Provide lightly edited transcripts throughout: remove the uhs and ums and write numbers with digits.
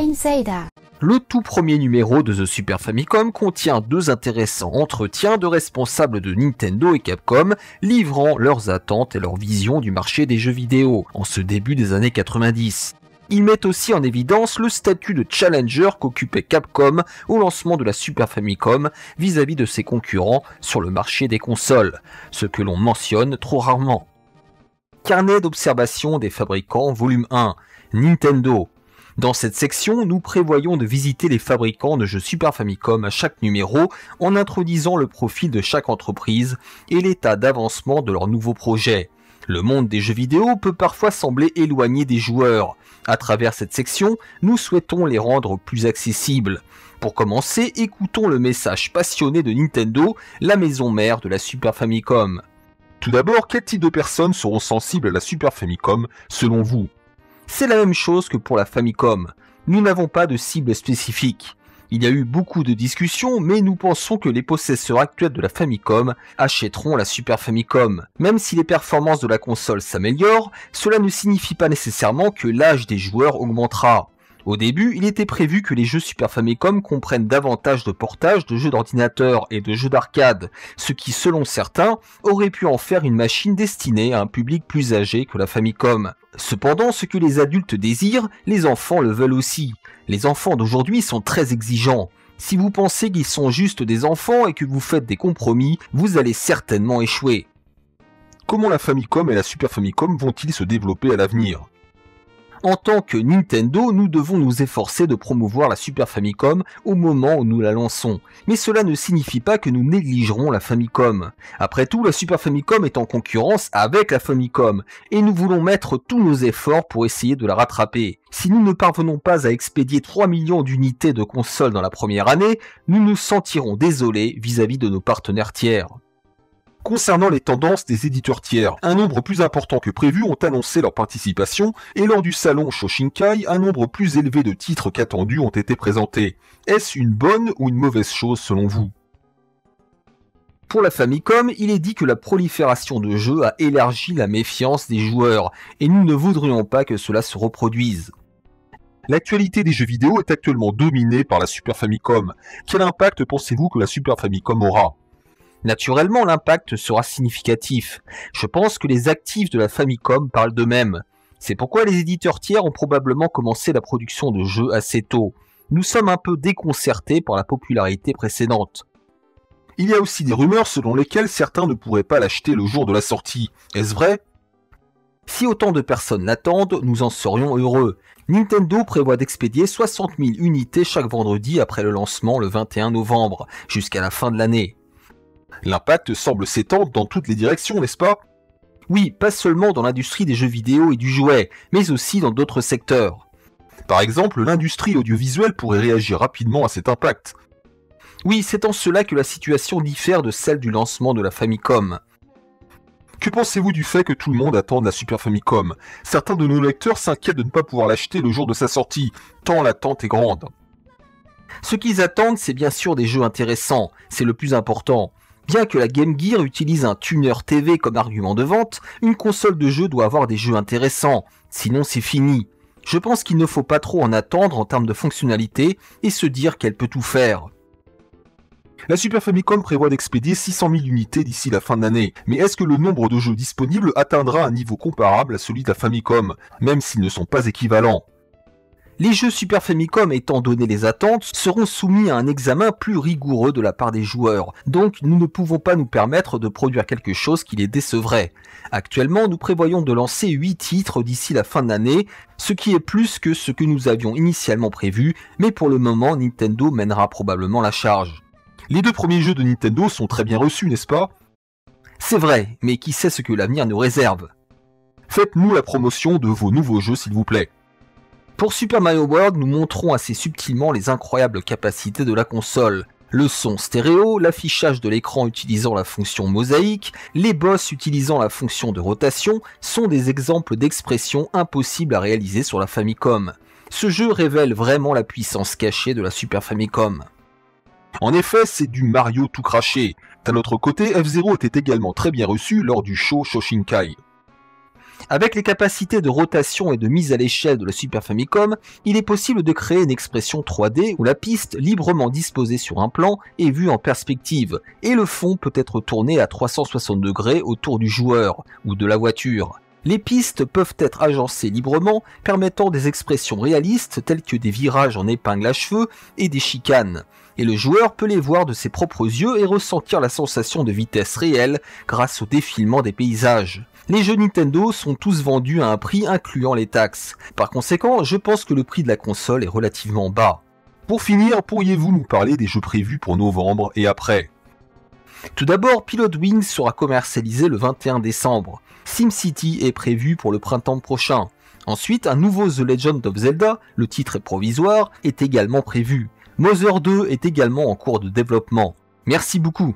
Saint Seiya. Le tout premier numéro de The Super Famicom contient 2 intéressants entretiens de responsables de Nintendo et Capcom livrant leurs attentes et leur vision du marché des jeux vidéo en ce début des années 90. Ils mettent aussi en évidence le statut de challenger qu'occupait Capcom au lancement de la Super Famicom vis-à-vis de ses concurrents sur le marché des consoles, ce que l'on mentionne trop rarement. Carnet d'observation des fabricants volume 1, Nintendo. Dans cette section, nous prévoyons de visiter les fabricants de jeux Super Famicom à chaque numéro en introduisant le profil de chaque entreprise et l'état d'avancement de leurs nouveaux projets. Le monde des jeux vidéo peut parfois sembler éloigné des joueurs. À travers cette section, nous souhaitons les rendre plus accessibles. Pour commencer, écoutons le message passionné de Nintendo, la maison mère de la Super Famicom. Tout d'abord, quel type de personnes seront sensibles à la Super Famicom selon vous? C'est la même chose que pour la Famicom. Nous n'avons pas de cible spécifique. Il y a eu beaucoup de discussions, mais nous pensons que les possesseurs actuels de la Famicom achèteront la Super Famicom. Même si les performances de la console s'améliorent, cela ne signifie pas nécessairement que l'âge des joueurs augmentera. Au début, il était prévu que les jeux Super Famicom comprennent davantage de portages de jeux d'ordinateur et de jeux d'arcade, ce qui, selon certains, aurait pu en faire une machine destinée à un public plus âgé que la Famicom. Cependant, ce que les adultes désirent, les enfants le veulent aussi. Les enfants d'aujourd'hui sont très exigeants. Si vous pensez qu'ils sont juste des enfants et que vous faites des compromis, vous allez certainement échouer. Comment la Famicom et la Super Famicom vont-ils se développer à l'avenir? En tant que Nintendo, nous devons nous efforcer de promouvoir la Super Famicom au moment où nous la lançons. Mais cela ne signifie pas que nous négligerons la Famicom. Après tout, la Super Famicom est en concurrence avec la Famicom, et nous voulons mettre tous nos efforts pour essayer de la rattraper. Si nous ne parvenons pas à expédier 3 millions d'unités de consoles dans la première année, nous nous sentirons désolés vis-à-vis de nos partenaires tiers. Concernant les tendances des éditeurs tiers, un nombre plus important que prévu ont annoncé leur participation et lors du salon Shoshinkai, un nombre plus élevé de titres qu'attendus ont été présentés. Est-ce une bonne ou une mauvaise chose selon vous? Pour la Famicom, il est dit que la prolifération de jeux a élargi la méfiance des joueurs et nous ne voudrions pas que cela se reproduise. L'actualité des jeux vidéo est actuellement dominée par la Super Famicom. Quel impact pensez-vous que la Super Famicom aura? Naturellement, l'impact sera significatif. Je pense que les actifs de la Famicom parlent d'eux-mêmes. C'est pourquoi les éditeurs tiers ont probablement commencé la production de jeux assez tôt. Nous sommes un peu déconcertés par la popularité précédente. Il y a aussi des rumeurs selon lesquelles certains ne pourraient pas l'acheter le jour de la sortie. Est-ce vrai? Si autant de personnes l'attendent, nous en serions heureux. Nintendo prévoit d'expédier 60 000 unités chaque vendredi après le lancement le 21 novembre, jusqu'à la fin de l'année. L'impact semble s'étendre dans toutes les directions, n'est-ce pas? Oui, pas seulement dans l'industrie des jeux vidéo et du jouet, mais aussi dans d'autres secteurs. Par exemple, l'industrie audiovisuelle pourrait réagir rapidement à cet impact. Oui, c'est en cela que la situation diffère de celle du lancement de la Famicom. Que pensez-vous du fait que tout le monde attende la Super Famicom? Certains de nos lecteurs s'inquiètent de ne pas pouvoir l'acheter le jour de sa sortie, tant l'attente est grande. Ce qu'ils attendent, c'est bien sûr des jeux intéressants, c'est le plus important. Bien que la Game Gear utilise un tuner TV comme argument de vente, une console de jeu doit avoir des jeux intéressants, sinon c'est fini. Je pense qu'il ne faut pas trop en attendre en termes de fonctionnalité et se dire qu'elle peut tout faire. La Super Famicom prévoit d'expédier 600 000 unités d'ici la fin de l'année, mais est-ce que le nombre de jeux disponibles atteindra un niveau comparable à celui de la Famicom, même s'ils ne sont pas équivalents? Les jeux Super Famicom, étant donné les attentes, seront soumis à un examen plus rigoureux de la part des joueurs, donc nous ne pouvons pas nous permettre de produire quelque chose qui les décevrait. Actuellement, nous prévoyons de lancer 8 titres d'ici la fin de l'année, ce qui est plus que ce que nous avions initialement prévu, mais pour le moment, Nintendo mènera probablement la charge. Les 2 premiers jeux de Nintendo sont très bien reçus, n'est-ce pas? C'est vrai, mais qui sait ce que l'avenir nous réserve? Faites-nous la promotion de vos nouveaux jeux, s'il vous plaît. Pour Super Mario World, nous montrons assez subtilement les incroyables capacités de la console. Le son stéréo, l'affichage de l'écran utilisant la fonction mosaïque, les boss utilisant la fonction de rotation sont des exemples d'expressions impossibles à réaliser sur la Famicom. Ce jeu révèle vraiment la puissance cachée de la Super Famicom. En effet, c'est du Mario tout craché. D'un autre côté, F-Zero était également très bien reçu lors du show Shoshinkai. Avec les capacités de rotation et de mise à l'échelle de la Super Famicom, il est possible de créer une expression 3D où la piste, librement disposée sur un plan, est vue en perspective, et le fond peut être tourné à 360 degrés autour du joueur ou de la voiture. Les pistes peuvent être agencées librement, permettant des expressions réalistes telles que des virages en épingle à cheveux et des chicanes. Et le joueur peut les voir de ses propres yeux et ressentir la sensation de vitesse réelle grâce au défilement des paysages. Les jeux Nintendo sont tous vendus à un prix incluant les taxes. Par conséquent, je pense que le prix de la console est relativement bas. Pour finir, pourriez-vous nous parler des jeux prévus pour novembre et après? Tout d'abord, Pilot Wings sera commercialisé le 21 décembre. SimCity est prévu pour le printemps prochain. Ensuite, un nouveau The Legend of Zelda, le titre est provisoire, est également prévu. Mother 2 est également en cours de développement. Merci beaucoup.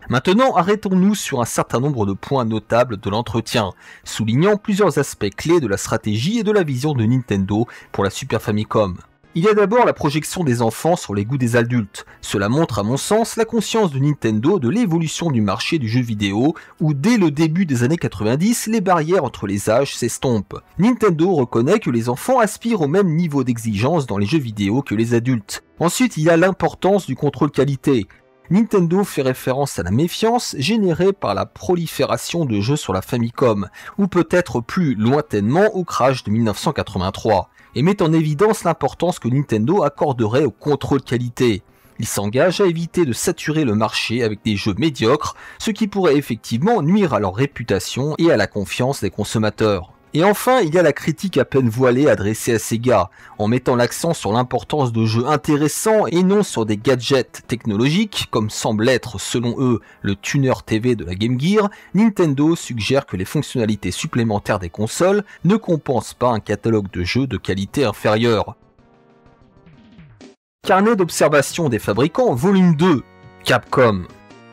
Maintenant, arrêtons-nous sur un certain nombre de points notables de l'entretien, soulignant plusieurs aspects clés de la stratégie et de la vision de Nintendo pour la Super Famicom. Il y a d'abord la projection des enfants sur les goûts des adultes. Cela montre à mon sens la conscience de Nintendo de l'évolution du marché du jeu vidéo, où dès le début des années 90, les barrières entre les âges s'estompent. Nintendo reconnaît que les enfants aspirent au même niveau d'exigence dans les jeux vidéo que les adultes. Ensuite, il y a l'importance du contrôle qualité. Nintendo fait référence à la méfiance générée par la prolifération de jeux sur la Famicom, ou peut-être plus lointainement au crash de 1983, et met en évidence l'importance que Nintendo accorderait au contrôle qualité. Il s'engage à éviter de saturer le marché avec des jeux médiocres, ce qui pourrait effectivement nuire à leur réputation et à la confiance des consommateurs. Et enfin, il y a la critique à peine voilée adressée à Sega, en mettant l'accent sur l'importance de jeux intéressants et non sur des gadgets technologiques, comme semble être, selon eux, le tuner TV de la Game Gear. Nintendo suggère que les fonctionnalités supplémentaires des consoles ne compensent pas un catalogue de jeux de qualité inférieure. Carnet d'observation des fabricants, volume 2, Capcom.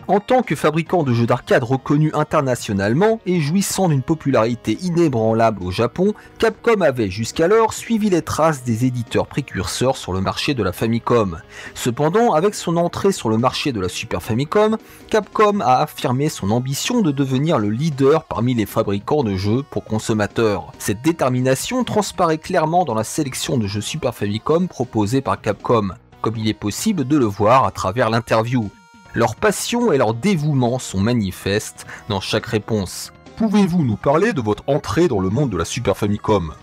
En tant que fabricant de jeux d'arcade reconnu internationalement et jouissant d'une popularité inébranlable au Japon, Capcom avait jusqu'alors suivi les traces des éditeurs précurseurs sur le marché de la Famicom. Cependant, avec son entrée sur le marché de la Super Famicom, Capcom a affirmé son ambition de devenir le leader parmi les fabricants de jeux pour consommateurs. Cette détermination transparaît clairement dans la sélection de jeux Super Famicom proposés par Capcom, comme il est possible de le voir à travers l'interview. Leur passion et leur dévouement sont manifestes dans chaque réponse. Pouvez-vous nous parler de votre entrée dans le monde de la Super Famicom?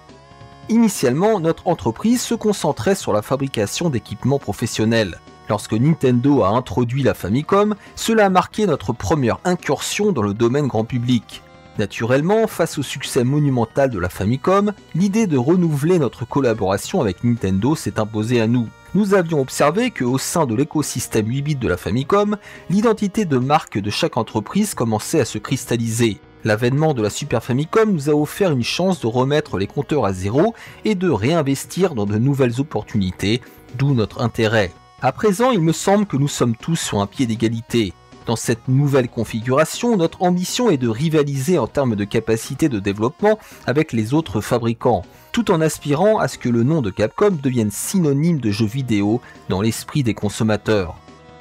Initialement, notre entreprise se concentrait sur la fabrication d'équipements professionnels. Lorsque Nintendo a introduit la Famicom, cela a marqué notre première incursion dans le domaine grand public. Naturellement, face au succès monumental de la Famicom, l'idée de renouveler notre collaboration avec Nintendo s'est imposée à nous. Nous avions observé qu'au sein de l'écosystème 8 bits de la Famicom, l'identité de marque de chaque entreprise commençait à se cristalliser. L'avènement de la Super Famicom nous a offert une chance de remettre les compteurs à zéro et de réinvestir dans de nouvelles opportunités, d'où notre intérêt. À présent, il me semble que nous sommes tous sur un pied d'égalité. Dans cette nouvelle configuration, notre ambition est de rivaliser en termes de capacité de développement avec les autres fabricants, tout en aspirant à ce que le nom de Capcom devienne synonyme de jeux vidéo dans l'esprit des consommateurs.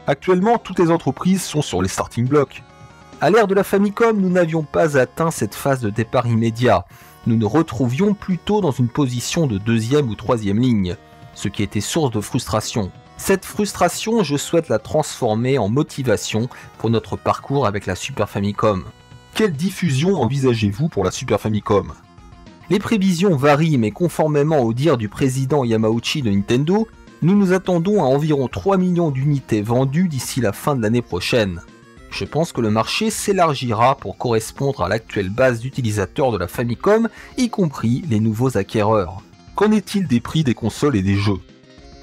Actuellement, toutes les entreprises sont sur les starting blocks. À l'ère de la Famicom, nous n'avions pas atteint cette phase de départ immédiat. Nous nous retrouvions plutôt dans une position de deuxième ou troisième ligne, ce qui était source de frustration. Cette frustration, je souhaite la transformer en motivation pour notre parcours avec la Super Famicom. Quelle diffusion envisagez-vous pour la Super Famicom? Les prévisions varient, mais conformément au dire du président Yamauchi de Nintendo, nous nous attendons à environ 3 millions d'unités vendues d'ici la fin de l'année prochaine. Je pense que le marché s'élargira pour correspondre à l'actuelle base d'utilisateurs de la Famicom, y compris les nouveaux acquéreurs. Qu'en est-il des prix des consoles et des jeux?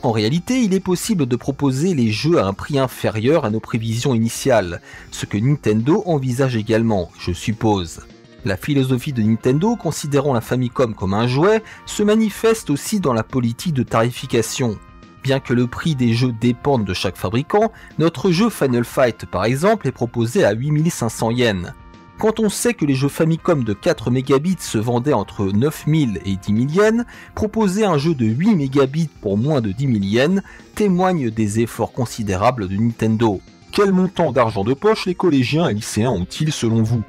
En réalité, il est possible de proposer les jeux à un prix inférieur à nos prévisions initiales, ce que Nintendo envisage également, je suppose. La philosophie de Nintendo, considérant la Famicom comme un jouet, se manifeste aussi dans la politique de tarification. Bien que le prix des jeux dépende de chaque fabricant, notre jeu Final Fight par exemple est proposé à 8500 yens. Quand on sait que les jeux Famicom de 4 mégabits se vendaient entre 9000 et 10 000 yens, proposer un jeu de 8 mégabits pour moins de 10 000 yens témoigne des efforts considérables de Nintendo. Quel montant d'argent de poche les collégiens et lycéens ont-ils selon vous?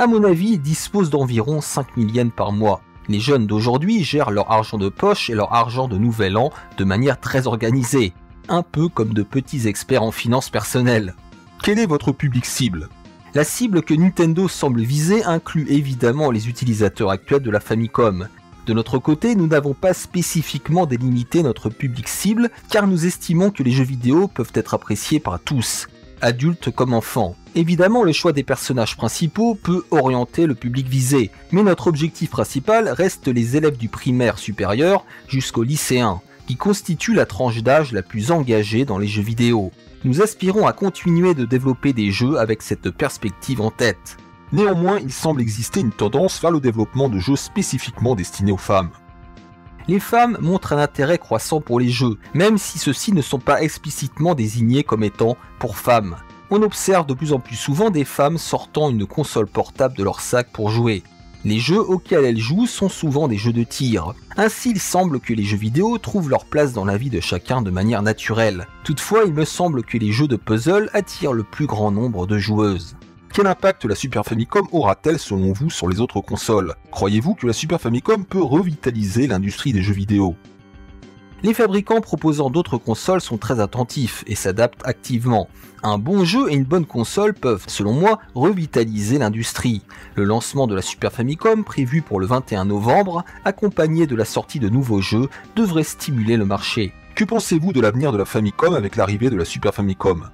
À mon avis, ils disposent d'environ 5000 yens par mois. Les jeunes d'aujourd'hui gèrent leur argent de poche et leur argent de nouvel an de manière très organisée, un peu comme de petits experts en finances personnelles. Quel est votre public cible? La cible que Nintendo semble viser inclut évidemment les utilisateurs actuels de la Famicom. De notre côté, nous n'avons pas spécifiquement délimité notre public cible car nous estimons que les jeux vidéo peuvent être appréciés par tous, adultes comme enfants. Évidemment, le choix des personnages principaux peut orienter le public visé, mais notre objectif principal reste les élèves du primaire supérieur jusqu'aux lycéens, qui constituent la tranche d'âge la plus engagée dans les jeux vidéo. Nous aspirons à continuer de développer des jeux avec cette perspective en tête. Néanmoins, il semble exister une tendance vers le développement de jeux spécifiquement destinés aux femmes. Les femmes montrent un intérêt croissant pour les jeux, même si ceux-ci ne sont pas explicitement désignés comme étant pour femmes. On observe de plus en plus souvent des femmes sortant une console portable de leur sac pour jouer. Les jeux auxquels elles jouent sont souvent des jeux de tir. Ainsi, il semble que les jeux vidéo trouvent leur place dans la vie de chacun de manière naturelle. Toutefois, il me semble que les jeux de puzzle attirent le plus grand nombre de joueuses. Quel impact la Super Famicom aura-t-elle selon vous sur les autres consoles? Croyez-vous que la Super Famicom peut revitaliser l'industrie des jeux vidéo? Les fabricants proposant d'autres consoles sont très attentifs et s'adaptent activement. Un bon jeu et une bonne console peuvent, selon moi, revitaliser l'industrie. Le lancement de la Super Famicom, prévu pour le 21 novembre, accompagné de la sortie de nouveaux jeux, devrait stimuler le marché. Que pensez-vous de l'avenir de la Famicom avec l'arrivée de la Super Famicom?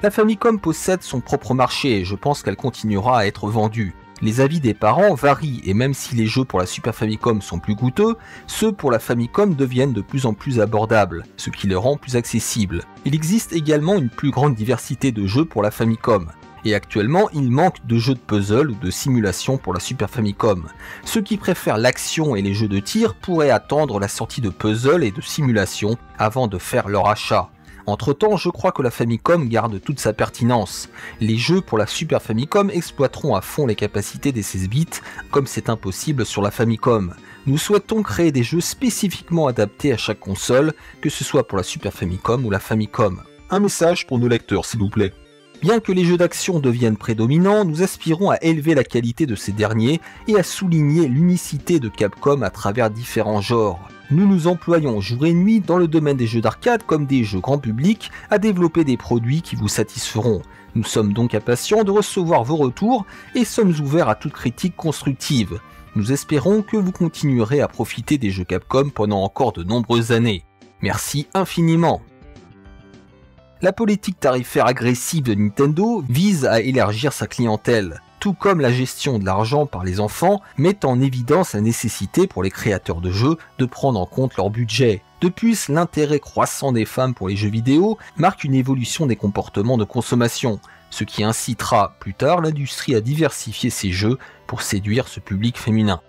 La Famicom possède son propre marché et je pense qu'elle continuera à être vendue. Les avis des parents varient et même si les jeux pour la Super Famicom sont plus coûteux, ceux pour la Famicom deviennent de plus en plus abordables, ce qui les rend plus accessibles. Il existe également une plus grande diversité de jeux pour la Famicom. Et actuellement, il manque de jeux de puzzle ou de simulation pour la Super Famicom. Ceux qui préfèrent l'action et les jeux de tir pourraient attendre la sortie de puzzle et de simulation avant de faire leur achat. Entre-temps, je crois que la Famicom garde toute sa pertinence. Les jeux pour la Super Famicom exploiteront à fond les capacités des 16 bits, comme c'est impossible sur la Famicom. Nous souhaitons créer des jeux spécifiquement adaptés à chaque console, que ce soit pour la Super Famicom ou la Famicom. Un message pour nos lecteurs, s'il vous plaît. Bien que les jeux d'action deviennent prédominants, nous aspirons à élever la qualité de ces derniers et à souligner l'unicité de Capcom à travers différents genres. Nous nous employons jour et nuit dans le domaine des jeux d'arcade comme des jeux grand public à développer des produits qui vous satisferont. Nous sommes donc impatients de recevoir vos retours et sommes ouverts à toute critique constructive. Nous espérons que vous continuerez à profiter des jeux Capcom pendant encore de nombreuses années. Merci infiniment. La politique tarifaire agressive de Nintendo vise à élargir sa clientèle, tout comme la gestion de l'argent par les enfants met en évidence la nécessité pour les créateurs de jeux de prendre en compte leur budget. De plus, l'intérêt croissant des femmes pour les jeux vidéo marque une évolution des comportements de consommation, ce qui incitera plus tard l'industrie à diversifier ses jeux pour séduire ce public féminin.